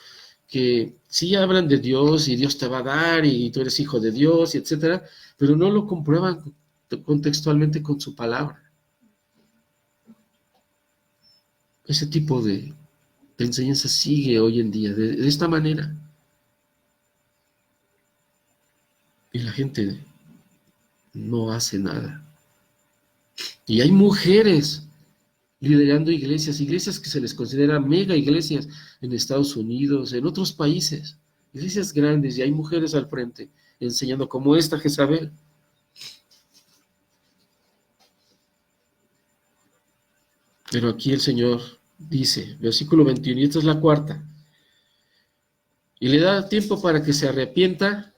que sí hablan de Dios y Dios te va a dar y tú eres hijo de Dios, y etcétera, pero no lo comprueban contextualmente con su palabra. Ese tipo de enseñanza sigue hoy en día de esta manera. Y la gente no hace nada. Y hay mujeres liderando iglesias que se les considera mega iglesias en Estados Unidos, en otros países, iglesias grandes, y hay mujeres al frente enseñando como esta Jezabel. Pero aquí el Señor dice, versículo 21, y esta es la cuarta, y le da tiempo para que se arrepienta,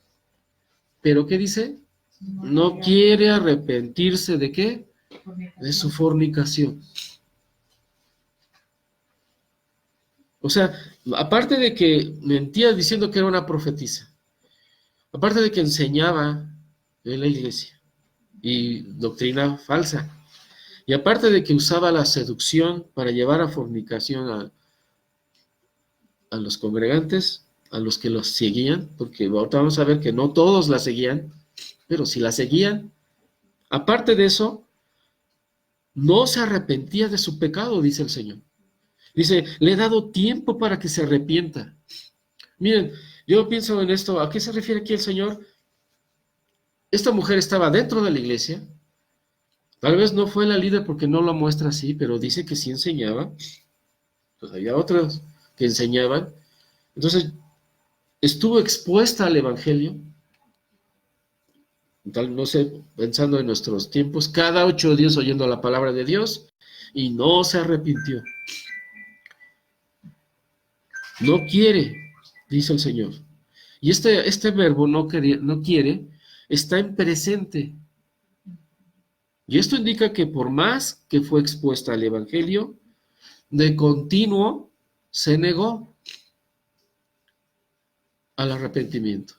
pero ¿qué dice? No quiere arrepentirse ¿de qué? De su fornicación. O sea, aparte de que mentía diciendo que era una profetisa, aparte de que enseñaba en la iglesia y doctrina falsa, y aparte de que usaba la seducción para llevar a fornicación a los congregantes, a los que los seguían, porque ahorita vamos a ver que no todos la seguían, pero si la seguían, aparte de eso, no se arrepentía de su pecado, dice el Señor. Dice, le he dado tiempo para que se arrepienta. Miren, yo pienso en esto, ¿a qué se refiere aquí el Señor? Esta mujer estaba dentro de la iglesia, tal vez no fue la líder porque no lo muestra así, pero dice que sí enseñaba, pues había otros que enseñaban, entonces estuvo expuesta al Evangelio, tal, no sé, pensando en nuestros tiempos, cada 8 días oyendo la palabra de Dios, y no se arrepintió. No quiere, dice el Señor. Y este verbo no quiere está en presente. Y esto indica que por más que fue expuesta al Evangelio, de continuo se negó al arrepentimiento.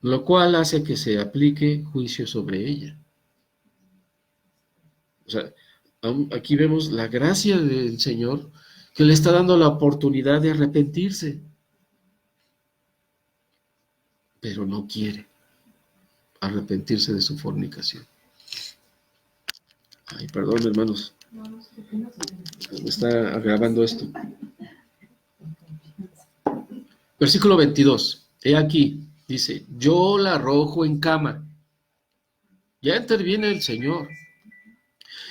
Lo cual hace que se aplique juicio sobre ella. O sea, aquí vemos la gracia del Señor que le está dando la oportunidad de arrepentirse. pero no quiere arrepentirse de su fornicación. Ay, perdón, hermanos, me está agravando esto. Versículo 22. He aquí, dice, yo la arrojo en cama. Ya interviene el Señor.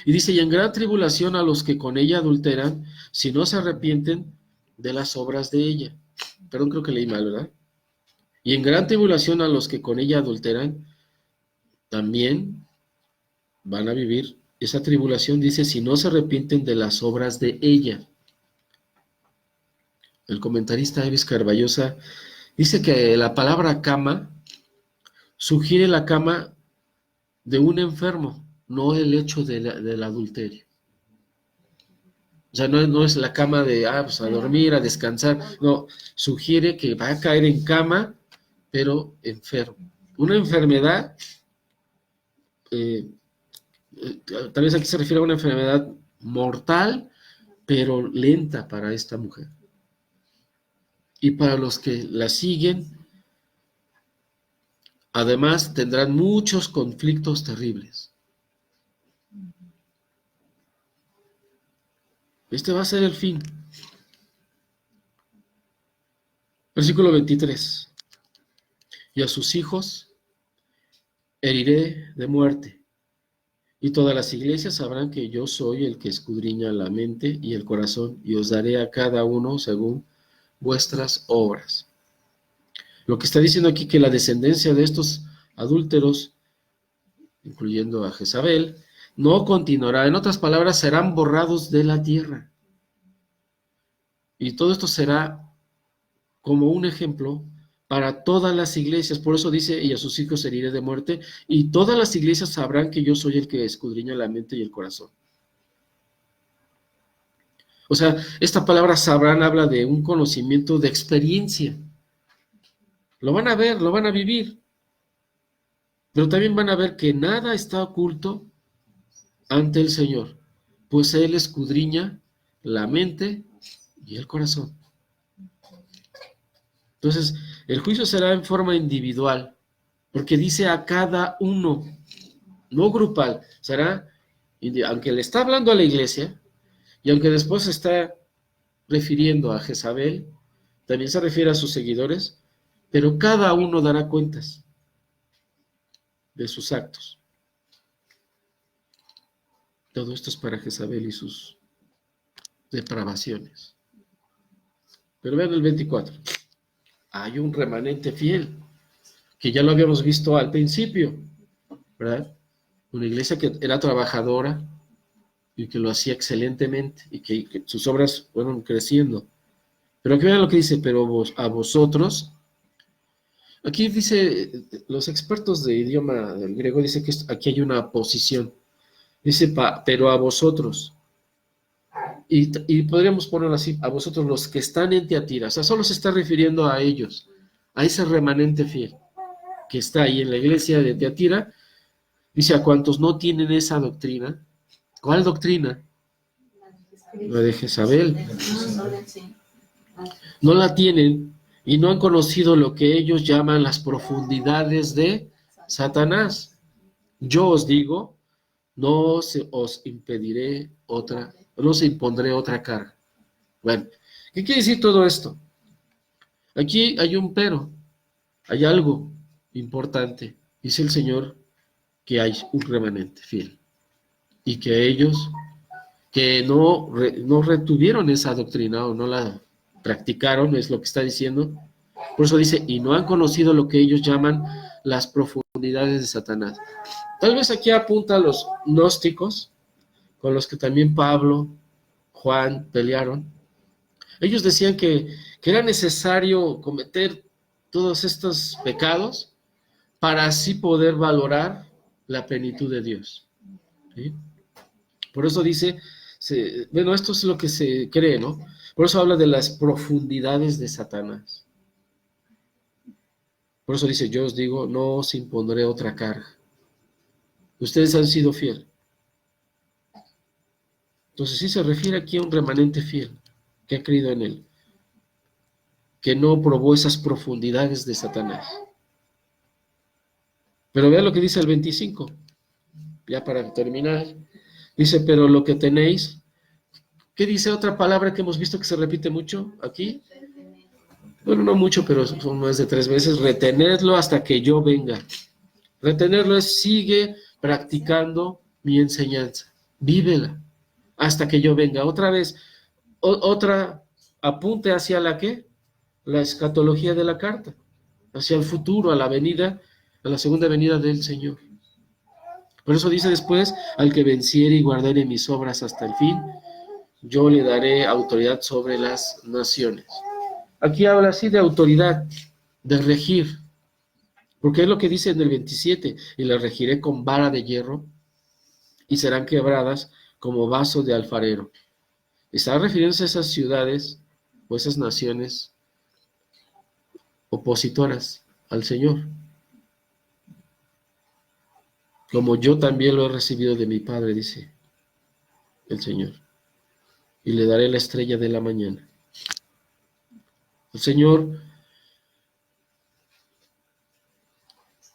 Y dice, y en gran tribulación a los que con ella adulteran, si no se arrepienten de las obras de ella. Perdón, creo que leí mal, ¿verdad? Y en gran tribulación a los que con ella adulteran, también van a vivir esa tribulación, dice, si no se arrepienten de las obras de ella. El comentarista Evis Carballosa dice que la palabra cama sugiere la cama de un enfermo, no el hecho del adulterio. O sea, no es la cama de, pues a dormir, a descansar. No, sugiere que va a caer en cama, pero enfermo. Una enfermedad, tal vez aquí se refiere a una enfermedad mortal, pero lenta para esta mujer. Y para los que la siguen, además tendrán muchos conflictos terribles. Este va a ser el fin. Versículo 23. Y a sus hijos heriré de muerte, y todas las iglesias sabrán que yo soy el que escudriña la mente y el corazón, y os daré a cada uno según vuestras obras. Lo que está diciendo aquí que la descendencia de estos adúlteros, incluyendo a Jezabel, no continuará. En otras palabras, serán borrados de la tierra. Y todo esto será como un ejemplo para todas las iglesias. Por eso dice, y a sus hijos heriré de muerte, y todas las iglesias sabrán que yo soy el que escudriña la mente y el corazón. O sea, esta palabra sabrán habla de un conocimiento de experiencia. Lo van a ver, lo van a vivir. Pero también van a ver que nada está oculto ante el Señor, pues Él escudriña la mente y el corazón. Entonces, el juicio será en forma individual, porque dice a cada uno, no grupal, será, aunque le está hablando a la iglesia, y aunque después se está refiriendo a Jezabel, también se refiere a sus seguidores, pero cada uno dará cuentas de sus actos. Todo esto es para Jezabel y sus depravaciones. Pero vean el 24. Hay un remanente fiel, que ya lo habíamos visto al principio, ¿verdad? Una iglesia que era trabajadora y que lo hacía excelentemente y que sus obras fueron creciendo. Pero aquí vean lo que dice, pero a vosotros, aquí dice, los expertos de idioma del griego dicen que aquí hay una posición. Dice, pero a vosotros. Y podríamos ponerlo así, a vosotros los que están en Tiatira. O sea, solo se está refiriendo a ellos, a ese remanente fiel que está ahí en la iglesia de Tiatira. Dice, a cuantos no tienen esa doctrina. ¿Cuál doctrina? La de Jezabel. No la tienen y no han conocido lo que ellos llaman las profundidades de Satanás. Yo os digo, no se os impondré otra carga. Bueno, ¿qué quiere decir todo esto? Aquí hay un pero, hay algo importante. Dice el Señor que hay un remanente fiel y que ellos que no retuvieron esa doctrina o no la practicaron, es lo que está diciendo. Por eso dice, y no han conocido lo que ellos llaman las profundidades de Satanás. Tal vez aquí apunta a los gnósticos, con los que también Pablo, Juan pelearon. Ellos decían que era necesario cometer todos estos pecados para así poder valorar la plenitud de Dios. ¿Sí? Por eso dice, bueno, esto es lo que se cree, ¿no? Por eso habla de las profundidades de Satanás. Por eso dice, yo os digo, no os impondré otra carga. Ustedes han sido fieles. Entonces sí se refiere aquí a un remanente fiel, que ha creído en él, que no probó esas profundidades de Satanás. Pero vea lo que dice el 25, ya para terminar. Dice, pero lo que tenéis, ¿qué dice otra palabra que hemos visto que se repite mucho aquí? Bueno, no mucho, pero son más de 3 veces. Retenedlo hasta que yo venga. Retenerlo es sigue practicando mi enseñanza. Vívela hasta que yo venga. Otra vez, otra apunte hacia la ¿qué? La escatología de la carta. Hacia el futuro, a la venida, a la segunda venida del Señor. Por eso dice después, al que venciere y guardare mis obras hasta el fin, yo le daré autoridad sobre las naciones. Aquí habla así de autoridad, de regir, porque es lo que dice en el 27, y las regiré con vara de hierro, y serán quebradas como vaso de alfarero. Está refiriéndose a esas ciudades, o esas naciones opositoras al Señor, como yo también lo he recibido de mi Padre, dice el Señor, y le daré la estrella de la mañana. El Señor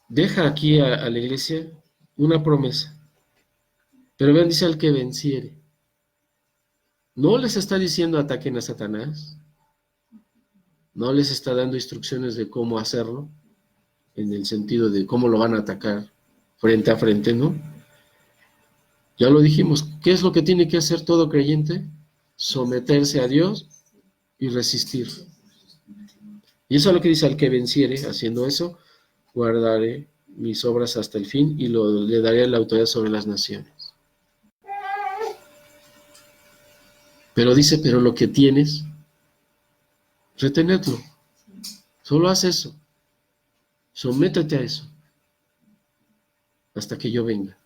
deja aquí a la iglesia una promesa, pero vean, dice al que venciere. No les está diciendo ataquen a Satanás, no les está dando instrucciones de cómo hacerlo, en el sentido de cómo lo van a atacar frente a frente, ¿no? Ya lo dijimos, ¿qué es lo que tiene que hacer todo creyente? Someterse a Dios y resistir. Y eso es lo que dice al que venciere, haciendo eso, guardaré mis obras hasta el fin y le daré la autoridad sobre las naciones. Pero dice, pero lo que tienes, retenedlo. Solo haz eso. Sométete a eso. Hasta que yo venga.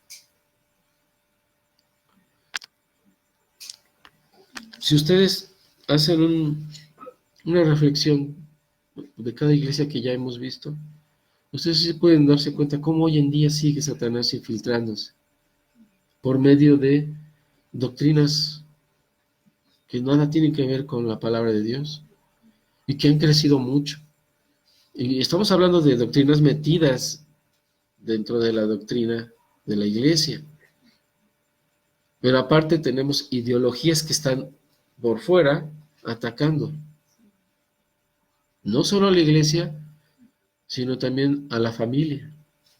Si ustedes hacen una reflexión de cada iglesia que ya hemos visto, ustedes sí pueden darse cuenta cómo hoy en día sigue Satanás infiltrándose por medio de doctrinas que nada tienen que ver con la palabra de Dios y que han crecido mucho. Y estamos hablando de doctrinas metidas dentro de la doctrina de la iglesia. Pero aparte tenemos ideologías que están por fuera atacando no solo a la iglesia, sino también a la familia.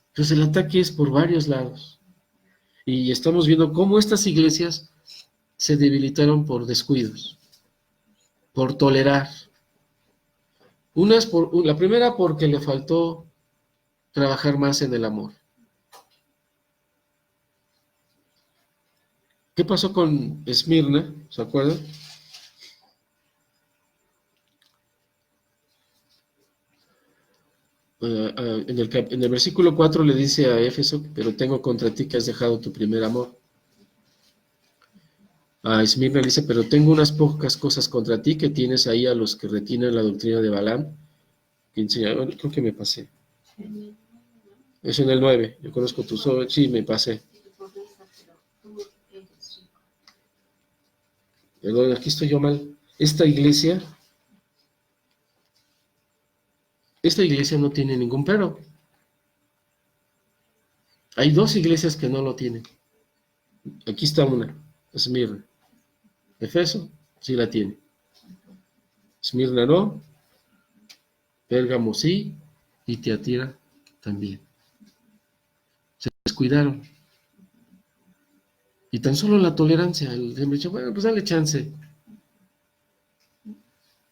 Entonces el ataque es por varios lados. Y estamos viendo cómo estas iglesias se debilitaron por descuidos, por tolerar. La primera porque le faltó trabajar más en el amor. ¿Qué pasó con Esmirna? ¿Se acuerdan? En el versículo 4 le dice a Éfeso, pero tengo contra ti que has dejado tu primer amor. A Esmirna le dice, pero tengo unas pocas cosas contra ti, que tienes ahí a los que retienen la doctrina de Balaam, que enseñaron, creo que me pasé. Es en el 9, yo conozco tus obras, sí, me pasé. Perdón, aquí estoy yo mal. Esta iglesia no tiene ningún pero. Hay 2 iglesias que no lo tienen. Aquí está una, Esmirna. Efeso sí la tiene. Esmirna no. Pérgamo sí. Y Tiatira también. Se descuidaron. Y tan solo la tolerancia. El Señor dice, bueno, pues dale chance.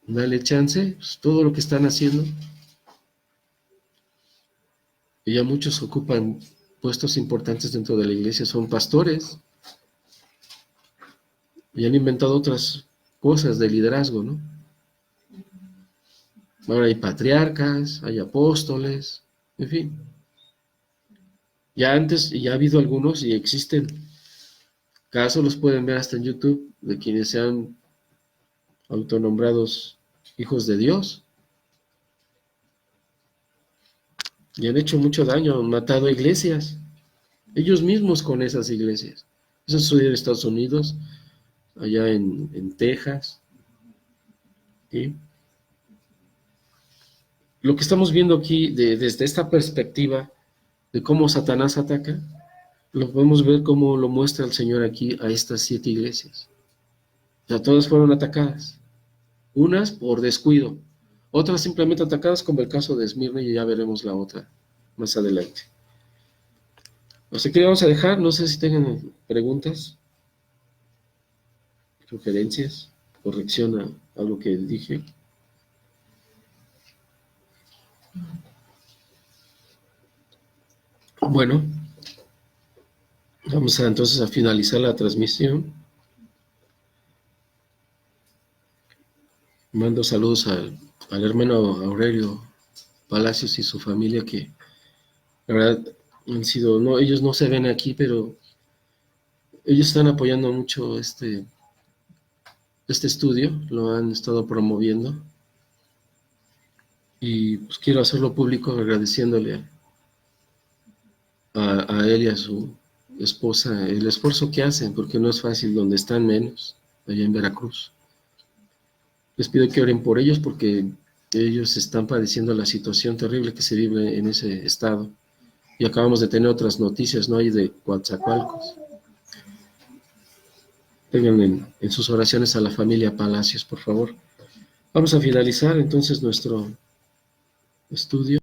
Dale chance. Pues todo lo que están haciendo. Y ya muchos ocupan puestos importantes dentro de la iglesia. Son pastores. Y han inventado otras cosas de liderazgo, ¿no? Ahora hay patriarcas, hay apóstoles, en fin. Ya antes, ya ha habido algunos y existen casos, los pueden ver hasta en YouTube, de quienes se han autonombrados hijos de Dios. Y han hecho mucho daño, han matado iglesias, ellos mismos con esas iglesias. Eso sucedió en Estados Unidos, allá en Texas. ¿Sí? Lo que estamos viendo aquí desde esta perspectiva de cómo Satanás ataca, lo podemos ver como lo muestra el Señor aquí a estas 7 iglesias. O sea, todas fueron atacadas. Unas por descuido, otras simplemente atacadas, como el caso de Esmirna, y ya veremos la otra más adelante. Así que vamos a dejar, no sé si tengan preguntas, sugerencias, corrección a lo que dije. Bueno, vamos entonces a finalizar la transmisión. Mando saludos al hermano Aurelio Palacios y su familia, que la verdad han sido, no, ellos no se ven aquí, pero ellos están apoyando mucho este estudio, lo han estado promoviendo, y pues quiero hacerlo público agradeciéndole a él y a su esposa el esfuerzo que hacen, porque no es fácil donde están menos, allá en Veracruz. Les pido que oren por ellos porque ellos están padeciendo la situación terrible que se vive en ese estado. Y acabamos de tener otras noticias, ¿no? Hay de Coatzacoalcos. Tengan en sus oraciones a la familia Palacios, por favor. Vamos a finalizar entonces nuestro estudio.